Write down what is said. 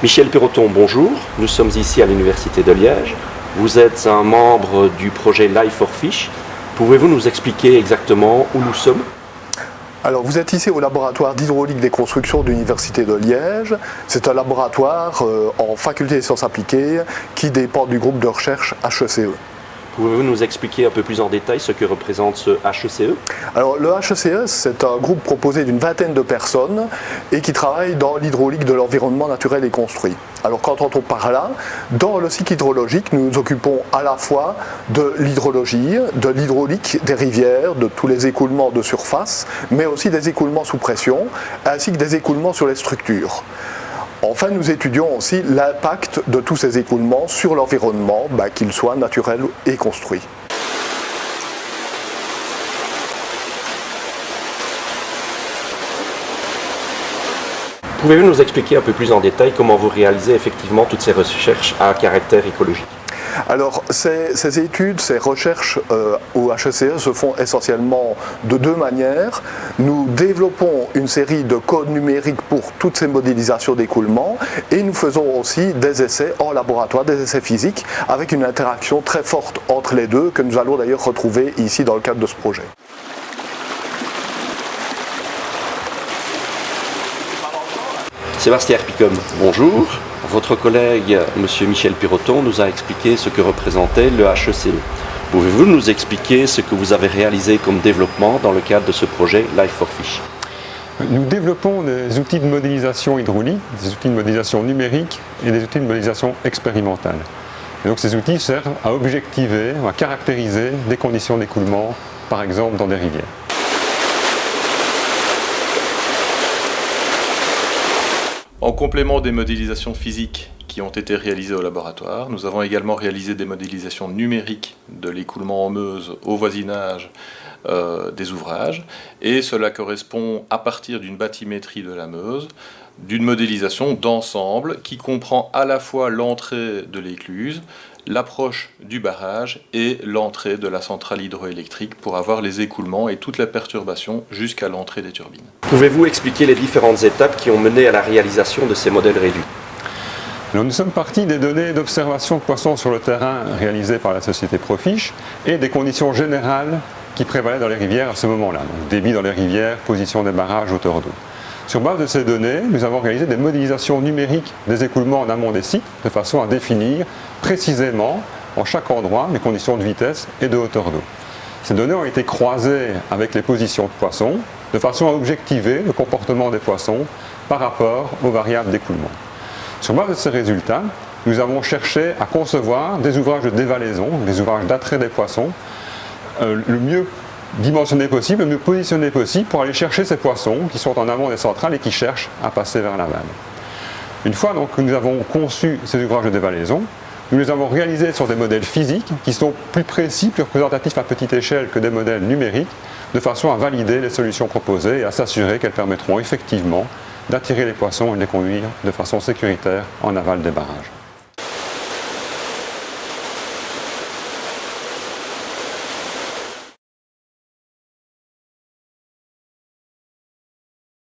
Michel Perroton, bonjour. Nous sommes ici à l'Université de Liège. Vous êtes un membre du projet Life for Fish. Pouvez-vous nous expliquer exactement où nous sommes ? Alors, vous êtes ici au laboratoire d'hydraulique des constructions de l'Université de Liège. C'est un laboratoire en faculté des sciences appliquées qui dépend du groupe de recherche HECE. Pouvez-vous nous expliquer un peu plus en détail ce que représente ce HECE ? Alors, le HECE, c'est un groupe composé d'une vingtaine de personnes et qui travaille dans l'hydraulique de l'environnement naturel et construit. Alors, qu'entend-on par là ? Dans le cycle hydrologique, nous nous occupons à la fois de l'hydrologie, de l'hydraulique des rivières, de tous les écoulements de surface, mais aussi des écoulements sous pression, ainsi que des écoulements sur les structures. Enfin, nous étudions aussi l'impact de tous ces écoulements sur l'environnement, qu'ils soient naturels et construits. Pouvez-vous nous expliquer un peu plus en détail comment vous réalisez effectivement toutes ces recherches à caractère écologique ? Alors, ces études, ces recherches au HECE se font essentiellement de deux manières. Nous développons une série de codes numériques pour toutes ces modélisations d'écoulement et nous faisons aussi des essais en laboratoire, des essais physiques, avec une interaction très forte entre les deux que nous allons d'ailleurs retrouver ici dans le cadre de ce projet. Sébastien Herpicum, bonjour. Votre collègue, M. Michel Perroton, nous a expliqué ce que représentait le HECE. Pouvez-vous nous expliquer ce que vous avez réalisé comme développement dans le cadre de ce projet Life for Fish ? Nous développons des outils de modélisation hydraulique, des outils de modélisation numérique et des outils de modélisation expérimentale. Et donc ces outils servent à objectiver, à caractériser des conditions d'écoulement, par exemple dans des rivières. En complément des modélisations physiques qui ont été réalisées au laboratoire, nous avons également réalisé des modélisations numériques de l'écoulement en Meuse au voisinage des ouvrages, et cela correspond, à partir d'une bathymétrie de la Meuse, d'une modélisation d'ensemble qui comprend à la fois l'entrée de l'écluse, l'approche du barrage et l'entrée de la centrale hydroélectrique pour avoir les écoulements et toutes les perturbations jusqu'à l'entrée des turbines. Pouvez-vous expliquer les différentes étapes qui ont mené à la réalisation de ces modèles réduits ? Alors, nous sommes partis des données d'observation de poissons sur le terrain réalisées par la société Profish et des conditions générales qui prévalaient dans les rivières à ce moment-là. Donc, débit dans les rivières, position des barrages, hauteur d'eau. Sur base de ces données, nous avons réalisé des modélisations numériques des écoulements en amont des sites de façon à définir précisément en chaque endroit les conditions de vitesse et de hauteur d'eau. Ces données ont été croisées avec les positions de poissons de façon à objectiver le comportement des poissons par rapport aux variables d'écoulement. Sur base de ces résultats, nous avons cherché à concevoir des ouvrages de dévalaison, des ouvrages d'attrait des poissons, le mieux dimensionné possible, le mieux positionné possible pour aller chercher ces poissons qui sont en amont des centrales et qui cherchent à passer vers l'aval. Une fois donc que nous avons conçu ces ouvrages de dévalaison, nous les avons réalisés sur des modèles physiques qui sont plus précis, plus représentatifs à petite échelle que des modèles numériques, de façon à valider les solutions proposées et à s'assurer qu'elles permettront effectivement d'attirer les poissons et de les conduire de façon sécuritaire en aval des barrages.